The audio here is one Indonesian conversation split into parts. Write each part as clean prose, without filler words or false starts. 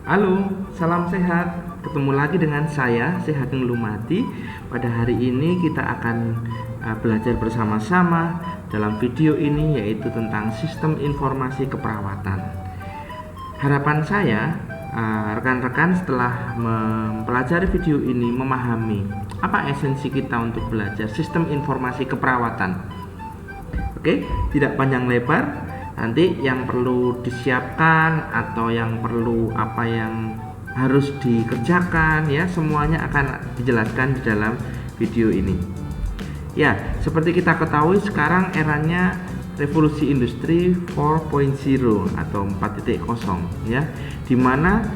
Halo, salam sehat. Ketemu lagi dengan saya, Sehageng Lumadi. Pada hari ini kita akan belajar bersama-sama dalam video ini, yaitu tentang sistem informasi keperawatan. Harapan saya, rekan-rekan setelah mempelajari video ini memahami apa esensi kita untuk belajar sistem informasi keperawatan. Oke, tidak panjang lebar. Nanti yang perlu disiapkan atau yang perlu apa yang harus dikerjakan ya, semuanya akan dijelaskan di dalam video ini. Ya, seperti kita ketahui sekarang eranya revolusi industri 4.0 atau 4.0 ya, dimana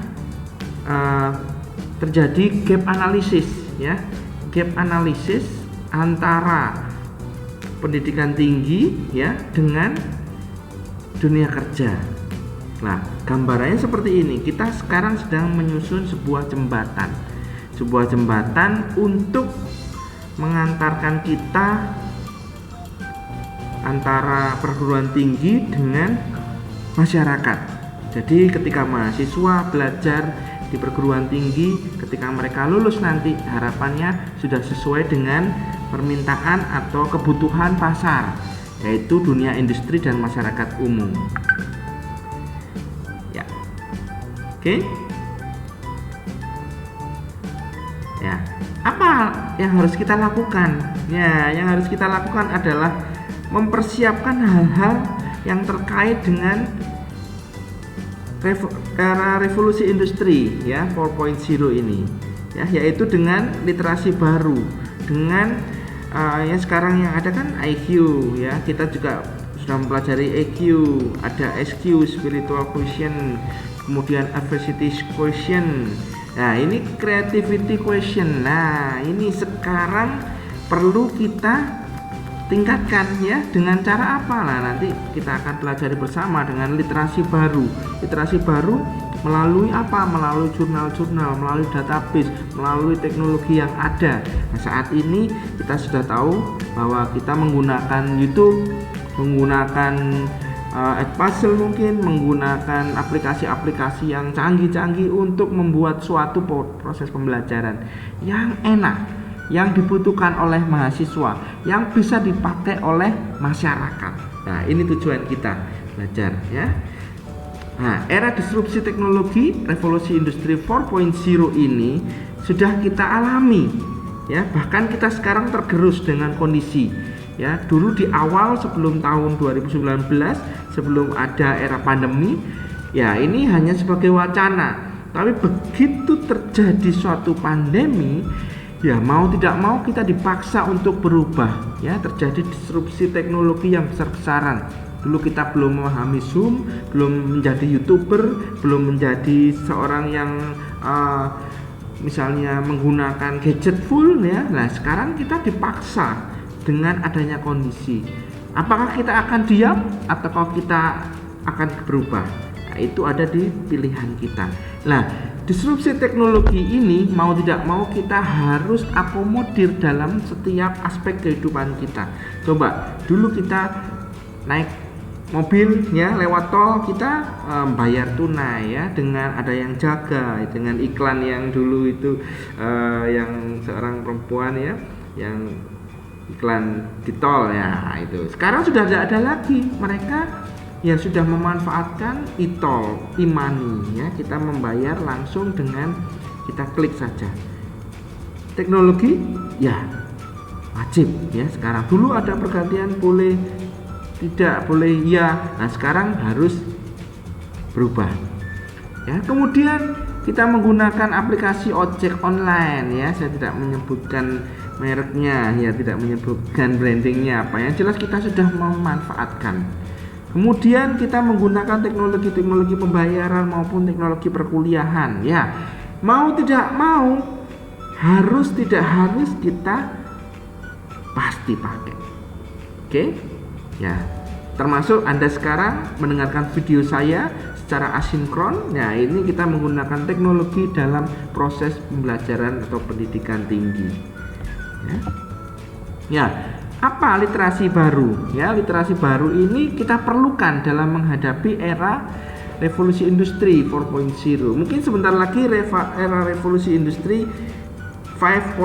terjadi gap analisis ya, gap analisis antara pendidikan tinggi ya dengan dunia kerja. Nah, gambarannya seperti ini. Kita sekarang sedang menyusun sebuah jembatan untuk mengantarkan kita antara perguruan tinggi dengan masyarakat. Jadi ketika mahasiswa belajar di perguruan tinggi, ketika mereka lulus nanti harapannya sudah sesuai dengan permintaan atau kebutuhan pasar, yaitu dunia industri dan masyarakat umum. Ya, oke. Ya, apa yang harus kita lakukan? Ya, yang harus kita lakukan adalah mempersiapkan hal-hal yang terkait dengan era revolusi industri ya 4.0 ini, ya, yaitu dengan literasi baru, dengan yang sekarang yang ada kan IQ ya, kita juga sudah mempelajari EQ, ada SQ spiritual quotient, kemudian adversity quotient. Nah, ini creativity quotient. Nah, ini sekarang perlu kita tingkatkan ya, dengan cara apa? Nah, nanti kita akan pelajari bersama dengan literasi baru. Literasi baru melalui apa? Melalui jurnal-jurnal, melalui database, melalui teknologi yang ada. Nah, saat ini kita sudah tahu bahwa kita menggunakan YouTube, menggunakan Edpuzzle mungkin, menggunakan aplikasi-aplikasi yang canggih-canggih untuk membuat suatu proses pembelajaran yang enak, yang dibutuhkan oleh mahasiswa, yang bisa dipakai oleh masyarakat. Nah, ini tujuan kita belajar ya. Nah, era disrupsi teknologi revolusi industri 4.0 ini sudah kita alami ya, bahkan kita sekarang tergerus dengan kondisi ya. Dulu di awal sebelum tahun 2019, sebelum ada era pandemi ya, ini hanya sebagai wacana, tapi begitu terjadi suatu pandemi ya, mau tidak mau kita dipaksa untuk berubah ya. Terjadi disrupsi teknologi yang besar-besaran. Dulu kita belum memahami Zoom, belum menjadi YouTuber, belum menjadi seorang yang misalnya menggunakan gadget full ya. Nah, sekarang kita dipaksa dengan adanya kondisi. Apakah kita akan diam ataukah kita akan berubah? Nah, itu ada di pilihan kita. Nah, disrupsi teknologi ini mau tidak mau kita harus akomodir dalam setiap aspek kehidupan kita. Coba dulu kita naik mobil ya, lewat tol kita bayar tunai ya, dengan ada yang jaga, dengan iklan yang dulu itu yang seorang perempuan ya, yang iklan di tol ya, itu sekarang sudah tidak ada lagi. Mereka ya sudah memanfaatkan e-tol, e-money ya, kita membayar langsung dengan kita klik saja. Teknologi ya wajib ya sekarang. Dulu ada pergantian boleh tidak, boleh ya. Nah, sekarang harus berubah ya. Kemudian kita menggunakan aplikasi ojek online ya, saya tidak menyebutkan mereknya ya, tidak menyebutkan brandingnya apa, yang jelas kita sudah memanfaatkan. Kemudian kita menggunakan teknologi pembayaran maupun teknologi perkuliahan ya. Mau tidak mau, harus tidak harus kita pasti pakai. Oke? Ya, termasuk Anda sekarang mendengarkan video saya secara asinkron. Nah, ini kita menggunakan teknologi dalam proses pembelajaran atau pendidikan tinggi. Ya, apa literasi baru? Ya, literasi baru ini kita perlukan dalam menghadapi era revolusi industri 4.0. Mungkin sebentar lagi era revolusi industri 5.0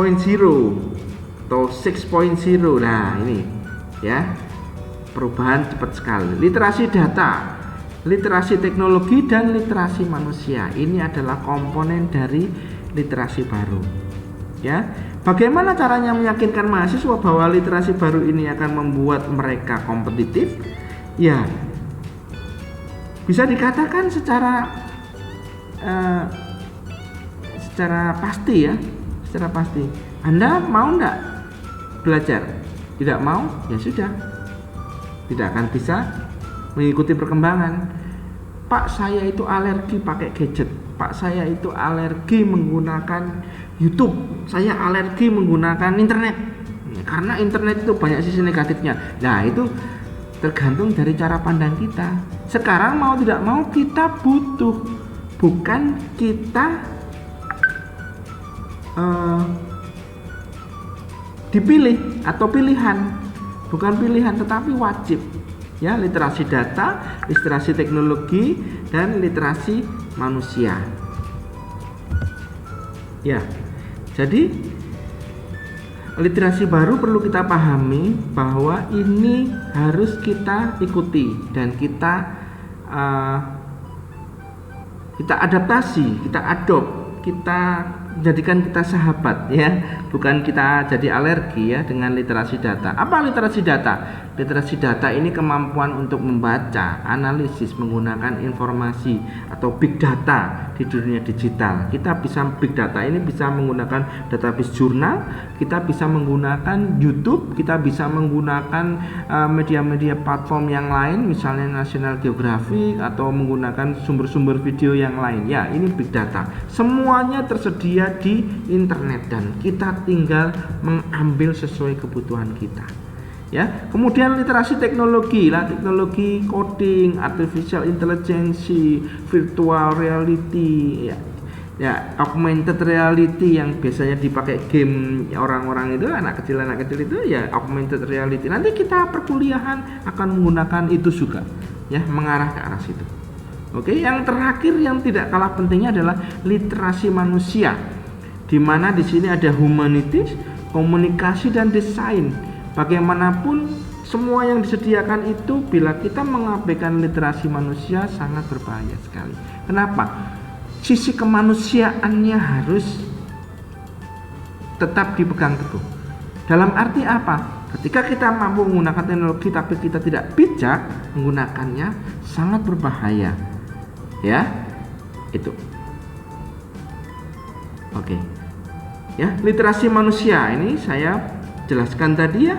atau 6.0. Nah, ini ya, perubahan cepat sekali. Literasi data, literasi teknologi, dan literasi manusia. Ini adalah komponen dari literasi baru. Ya, bagaimana caranya meyakinkan mahasiswa bahwa literasi baru ini akan membuat mereka kompetitif? Ya, bisa dikatakan secara pasti ya, secara pasti. Anda mau enggak belajar? Tidak mau, ya sudah, tidak akan bisa mengikuti perkembangan. Pak, saya itu alergi pakai gadget. Pak, saya itu alergi menggunakan YouTube. Saya alergi menggunakan internet. Karena internet itu banyak sisi negatifnya. Nah, itu tergantung dari cara pandang kita. Sekarang mau tidak mau kita butuh, bukan kita dipilih atau pilihan, bukan pilihan tetapi wajib. Ya, literasi data, literasi teknologi, dan literasi manusia. Ya, jadi literasi baru perlu kita pahami bahwa ini harus kita ikuti dan kita adaptasi, kita adopt, kita jadikan kita sahabat ya, bukan kita jadi alergi ya dengan literasi data. Apa literasi data? Literasi data ini kemampuan untuk membaca, analisis menggunakan informasi atau big data di dunia digital. Kita bisa big data ini bisa menggunakan database jurnal, kita bisa menggunakan YouTube, kita bisa menggunakan media-media platform yang lain, misalnya National Geographic, atau menggunakan sumber-sumber video yang lain. Ya, ini big data. Semuanya tersedia di internet dan kita tinggal mengambil sesuai kebutuhan kita. Ya, kemudian literasi teknologi lah, teknologi coding, artificial intelligence, virtual reality, ya augmented reality yang biasanya dipakai game orang-orang itu, anak kecil itu ya augmented reality. Nanti kita perkuliahan akan menggunakan itu juga, ya mengarah ke arah situ. Oke, yang terakhir yang tidak kalah pentingnya adalah literasi manusia, di mana di sini ada humanities, komunikasi, dan desain. Bagaimanapun semua yang disediakan itu bila kita mengabaikan literasi manusia sangat berbahaya sekali. Kenapa? Sisi kemanusiaannya harus tetap dipegang teguh. Dalam arti apa? Ketika kita mampu menggunakan teknologi tapi kita tidak bijak menggunakannya, sangat berbahaya. Ya, itu. Oke. Ya, literasi manusia ini saya jelaskan tadi ya,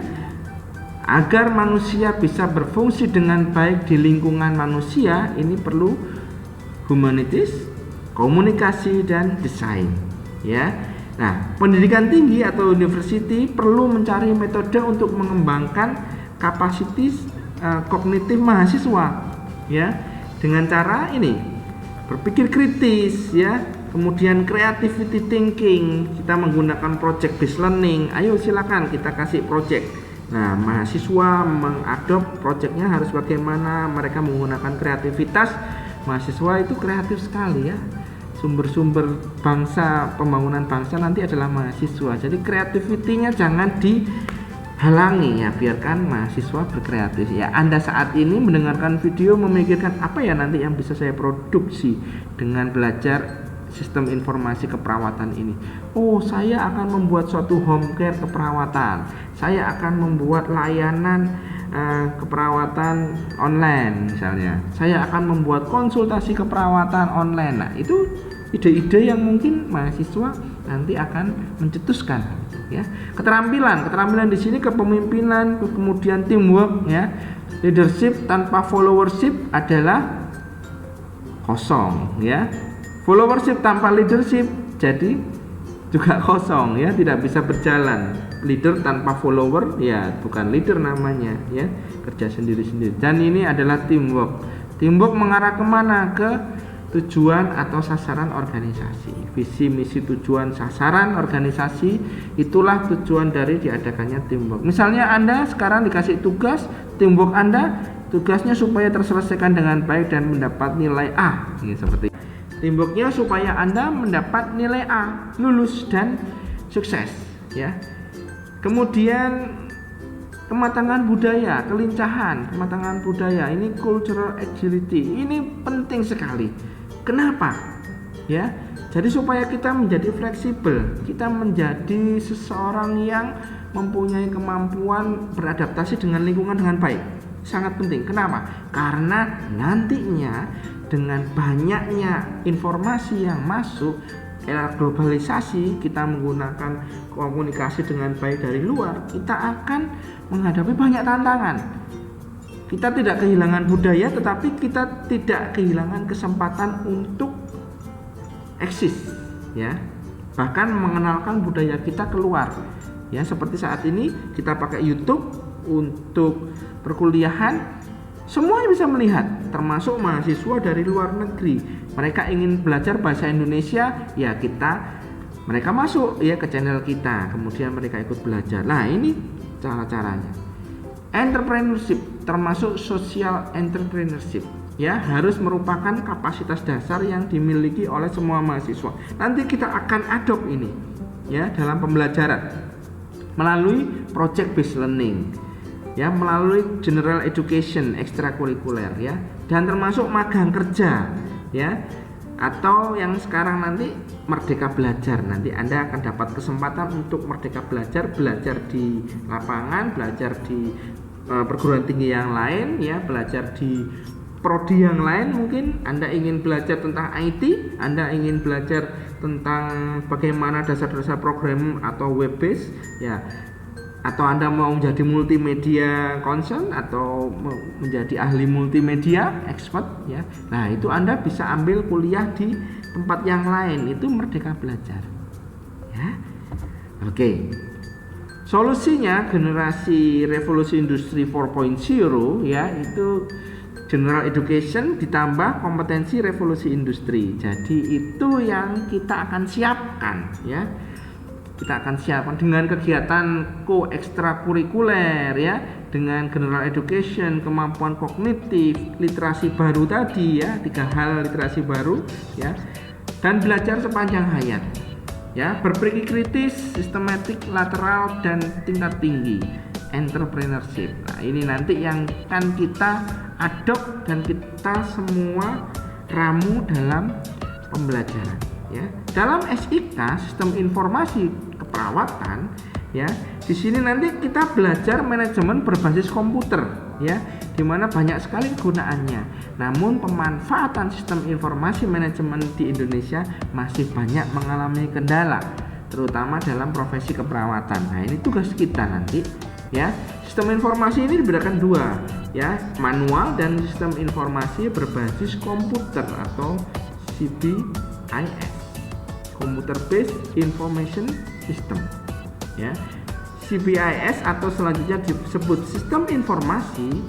agar manusia bisa berfungsi dengan baik di lingkungan manusia, ini perlu humanities, komunikasi, dan desain. Ya, nah pendidikan tinggi atau university perlu mencari metode untuk mengembangkan kapasitas kognitif mahasiswa, ya, dengan cara ini berpikir kritis, ya. Kemudian creativity thinking, kita menggunakan project based learning. Ayo silakan kita kasih project. Nah, mahasiswa mengadop projectnya harus bagaimana, mereka menggunakan kreativitas. Mahasiswa itu kreatif sekali ya. Sumber-sumber bangsa, pembangunan bangsa nanti adalah mahasiswa. Jadi kreativitinya jangan dihalangi ya, biarkan mahasiswa berkreatif. Ya, Anda saat ini mendengarkan video memikirkan apa ya nanti yang bisa saya produksi dengan belajar sistem informasi keperawatan ini. Oh, saya akan membuat suatu home care keperawatan. Saya akan membuat layanan keperawatan online misalnya. Saya akan membuat konsultasi keperawatan online. Nah, itu ide-ide yang mungkin mahasiswa nanti akan mencetuskan ya. Keterampilan di sini kepemimpinan, kemudian teamwork ya. Leadership tanpa followership adalah kosong ya. Followership tanpa leadership jadi juga kosong ya, tidak bisa berjalan. Leader tanpa follower ya bukan leader namanya ya, kerja sendiri-sendiri. Dan ini adalah teamwork. Teamwork mengarah kemana? Ke tujuan atau sasaran organisasi. Visi, misi, tujuan, sasaran organisasi, itulah tujuan dari diadakannya teamwork. Misalnya Anda sekarang dikasih tugas, teamwork Anda tugasnya supaya terselesaikan dengan baik dan mendapat nilai A. Ini seperti teamworknya supaya Anda mendapat nilai A, lulus dan sukses, ya. Kemudian kematangan budaya, kelincahan, kematangan budaya, ini cultural agility, ini penting sekali. Kenapa? Ya, jadi supaya kita menjadi fleksibel, kita menjadi seseorang yang mempunyai kemampuan beradaptasi dengan lingkungan dengan baik. Sangat penting. Kenapa? Karena nantinya dengan banyaknya informasi yang masuk, era globalisasi, kita menggunakan komunikasi dengan baik dari luar, kita akan menghadapi banyak tantangan. Kita tidak kehilangan budaya, tetapi kita tidak kehilangan kesempatan untuk eksis, ya. Bahkan mengenalkan budaya kita keluar. Ya, seperti saat ini kita pakai YouTube untuk perkuliahan, semuanya bisa melihat, termasuk mahasiswa dari luar negeri. Mereka ingin belajar bahasa Indonesia, ya mereka masuk ya ke channel kita, kemudian mereka ikut belajar. Nah, ini cara-caranya. Entrepreneurship termasuk social entrepreneurship, ya, harus merupakan kapasitas dasar yang dimiliki oleh semua mahasiswa. Nanti kita akan adopt ini, ya, dalam pembelajaran melalui project based learning, ya, melalui general education ekstrakurikuler, ya, dan termasuk magang kerja, ya, atau yang sekarang nanti merdeka belajar. Nanti Anda akan dapat kesempatan untuk merdeka belajar di lapangan, belajar di perguruan tinggi yang lain, ya, belajar di prodi yang lain. Mungkin Anda ingin belajar tentang IT, Anda ingin belajar tentang bagaimana dasar-dasar program atau web base, ya, atau Anda mau menjadi multimedia concern atau menjadi ahli multimedia expert, ya. Nah, itu Anda bisa ambil kuliah di tempat yang lain, itu merdeka belajar, ya. Oke. Solusinya generasi revolusi industri 4.0, ya, itu general education ditambah kompetensi revolusi industri. Jadi itu yang kita akan siapkan, ya. Kita akan siapkan dengan kegiatan ekstrakurikuler, ya, dengan general education, kemampuan kognitif, literasi baru tadi, ya, 3 hal literasi baru, ya, dan belajar sepanjang hayat, ya, berpikir kritis, sistematik, lateral, dan tingkat tinggi, entrepreneurship. Nah, ini nanti yang akan kita adopt dan kita semua ramu dalam pembelajaran, ya. Dalam SIK, sistem informasi keperawatan, ya, di sini nanti kita belajar manajemen berbasis komputer, ya, di mana banyak sekali kegunaannya. Namun pemanfaatan sistem informasi manajemen di Indonesia masih banyak mengalami kendala, terutama dalam profesi keperawatan. Nah, ini tugas kita nanti, ya. Sistem informasi ini dibedakan 2, ya, manual dan sistem informasi berbasis komputer atau CBIS, Computer Based Information System, ya. CBIS atau selanjutnya disebut sistem informasi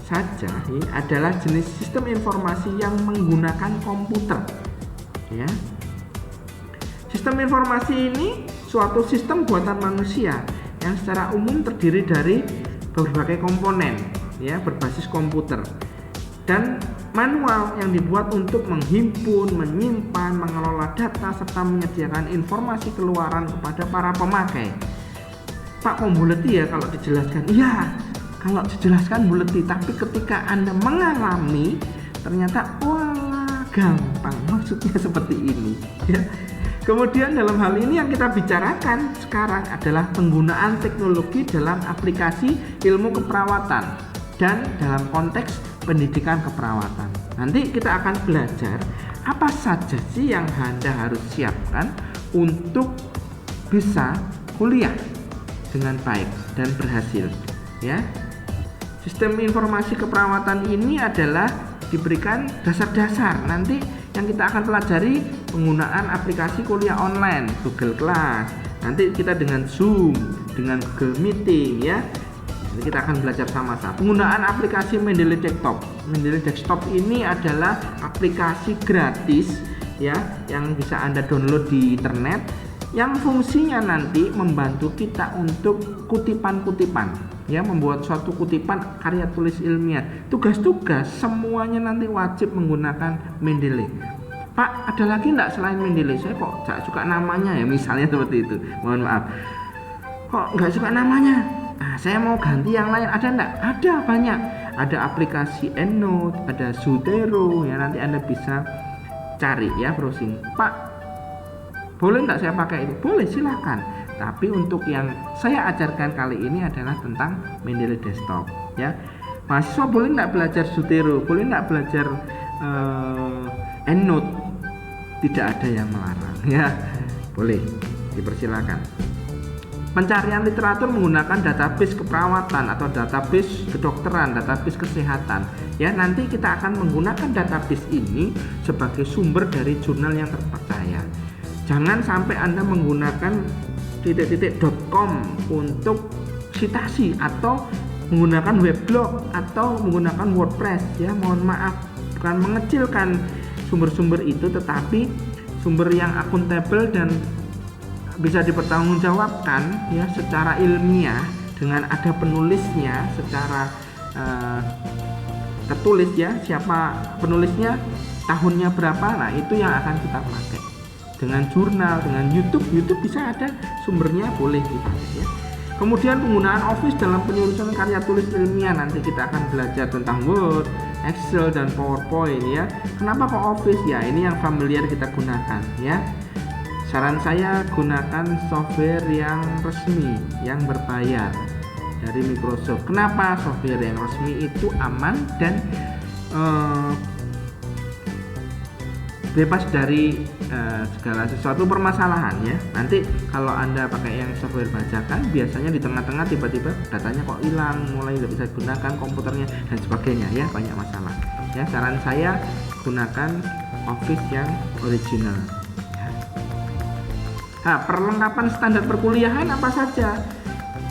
saja, ya, adalah jenis sistem informasi yang menggunakan komputer, ya. Sistem informasi ini suatu sistem buatan manusia yang secara umum terdiri dari berbagai komponen, ya, berbasis komputer, dan manual yang dibuat untuk menghimpun, menyimpan, mengelola data serta menyediakan informasi keluaran kepada para pemakai. Pak, kok buleti ya kalau dijelaskan? Iya, kalau dijelaskan buleti, tapi ketika Anda mengalami ternyata wah gampang, maksudnya seperti ini, ya. Kemudian dalam hal ini yang kita bicarakan sekarang adalah penggunaan teknologi dalam aplikasi ilmu keperawatan dan dalam konteks pendidikan keperawatan. Nanti kita akan belajar apa saja sih yang Anda harus siapkan untuk bisa kuliah dengan baik dan berhasil, ya. Sistem informasi keperawatan ini adalah diberikan dasar-dasar. Nanti yang kita akan pelajari penggunaan aplikasi kuliah online, Google Class. Nanti kita dengan Zoom, dengan Google Meeting, ya. Jadi kita akan belajar sama-sama. Penggunaan aplikasi Mendeley Desktop. Mendeley Desktop ini adalah aplikasi gratis, ya, yang bisa Anda download di internet, yang fungsinya nanti membantu kita untuk kutipan-kutipan. ya, membuat suatu kutipan karya tulis ilmiah, tugas-tugas semuanya nanti wajib menggunakan Mendeley. Pak, ada lagi enggak selain Mendeley? Saya kok gak suka namanya ya, misalnya seperti itu. Mohon maaf. Kok gak suka namanya? Nah, saya mau ganti yang lain. Ada enggak? Ada, banyak. Ada aplikasi EndNote, ada Zotero ya, nanti Anda bisa cari ya, browsing. Pak, boleh enggak saya pakai itu? Boleh, silakan. Tapi untuk yang saya ajarkan kali ini adalah tentang Mendeley Desktop ya. Mahasiswa boleh enggak belajar Zotero? Boleh enggak belajar EndNote? Tidak ada yang melarang ya, boleh, dipersilakan. Pencarian literatur menggunakan database keperawatan atau database kedokteran, database kesehatan ya. Nanti kita akan menggunakan database ini sebagai sumber dari jurnal yang terpercaya. Jangan sampai Anda menggunakan .com untuk citasi, atau menggunakan weblog, atau menggunakan WordPress ya. Mohon maaf, bukan mengecilkan sumber-sumber itu, tetapi sumber yang akuntabel dan bisa dipertanggungjawabkan ya secara ilmiah, dengan ada penulisnya secara tertulis ya, siapa penulisnya, tahunnya berapa. Nah, itu yang akan kita pakai. Dengan jurnal, dengan YouTube bisa ada sumbernya, boleh dipakai ya. Kemudian penggunaan Office dalam penyusunan karya tulis ilmiah, nanti kita akan belajar tentang Word, Excel, dan PowerPoint ya. Kenapa kok Office? Ya, ini yang familiar kita gunakan ya. Saran saya, gunakan software yang resmi, yang berbayar dari Microsoft. Kenapa? Software yang resmi itu aman dan bebas dari segala sesuatu permasalahan ya. Nanti kalau Anda pakai yang software bajakan, biasanya di tengah-tengah tiba-tiba datanya kok hilang, mulai tidak bisa gunakan komputernya dan sebagainya ya, banyak masalah ya. Saran saya, gunakan Office yang original ya. Nah, perlengkapan standar perkuliahan apa saja?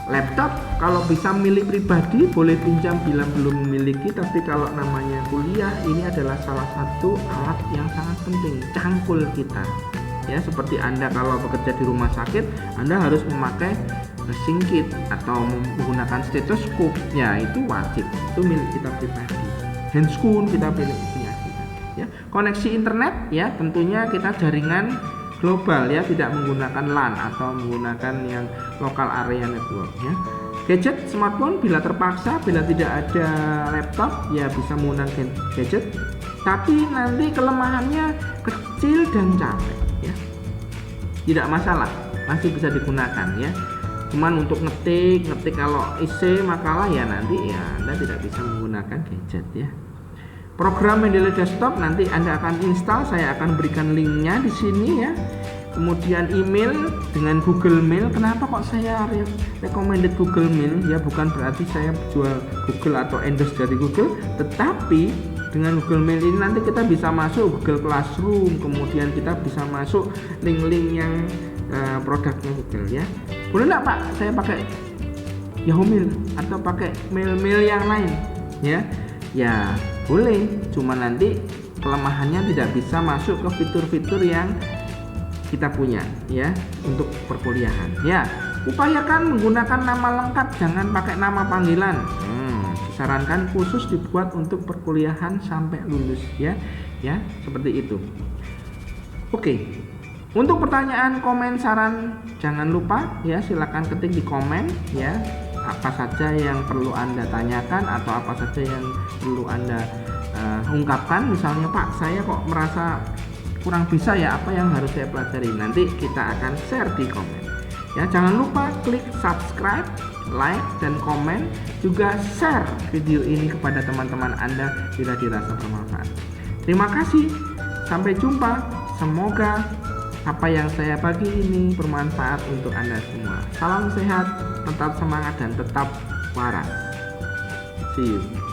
Laptop kalau bisa milik pribadi boleh pinjam bila belum memiliki, tapi kalau namanya kuliah, ini adalah salah satu alat yang sangat penting, cangkul kita ya. Seperti Anda kalau bekerja di rumah sakit, Anda harus memakai nursing kit atau menggunakan stetoskop ya, itu wajib, itu milik kita pribadi. Handscoon kita punya kita ya. Koneksi internet ya, tentunya kita jaringan global ya, tidak menggunakan LAN atau menggunakan yang local area network ya. Gadget smartphone bila terpaksa, bila tidak ada laptop ya bisa menggunakan gadget, tapi nanti kelemahannya kecil dan capek ya. Tidak masalah, masih bisa digunakan ya. Cuman untuk ngetik kalau isi makalah ya, nanti ya Anda tidak bisa menggunakan gadget ya. Program Mendeley Desktop nanti Anda akan install, saya akan berikan linknya di sini ya. Kemudian email dengan Google Mail. Kenapa kok saya recommended Google Mail ya? Bukan berarti saya jual Google atau endorse dari Google, tetapi dengan Google Mail ini nanti kita bisa masuk Google Classroom, kemudian kita bisa masuk link-link yang produknya Google ya. Boleh nggak Pak saya pakai Yahoo Mail atau pakai mail-mail yang lain ya? Ya boleh, cuma nanti kelemahannya tidak bisa masuk ke fitur-fitur yang kita punya ya untuk perkuliahan ya. Upayakan menggunakan nama lengkap, jangan pakai nama panggilan. Disarankan khusus dibuat untuk perkuliahan sampai lulus ya, seperti itu. Oke, untuk pertanyaan, komen, saran jangan lupa ya, silakan ketik di komen ya, apa saja yang perlu Anda tanyakan atau apa saja yang perlu Anda ungkapkan. Misalnya, Pak, saya kok merasa kurang bisa ya, apa yang harus saya pelajari? Nanti kita akan share di komen ya. Jangan lupa klik subscribe, like, dan komen, juga share video ini kepada teman-teman Anda bila dirasa bermanfaat. Terima kasih, sampai jumpa. Semoga apa yang saya bagi ini bermanfaat untuk Anda semua. Salam sehat, tetap semangat, dan tetap waras. See you.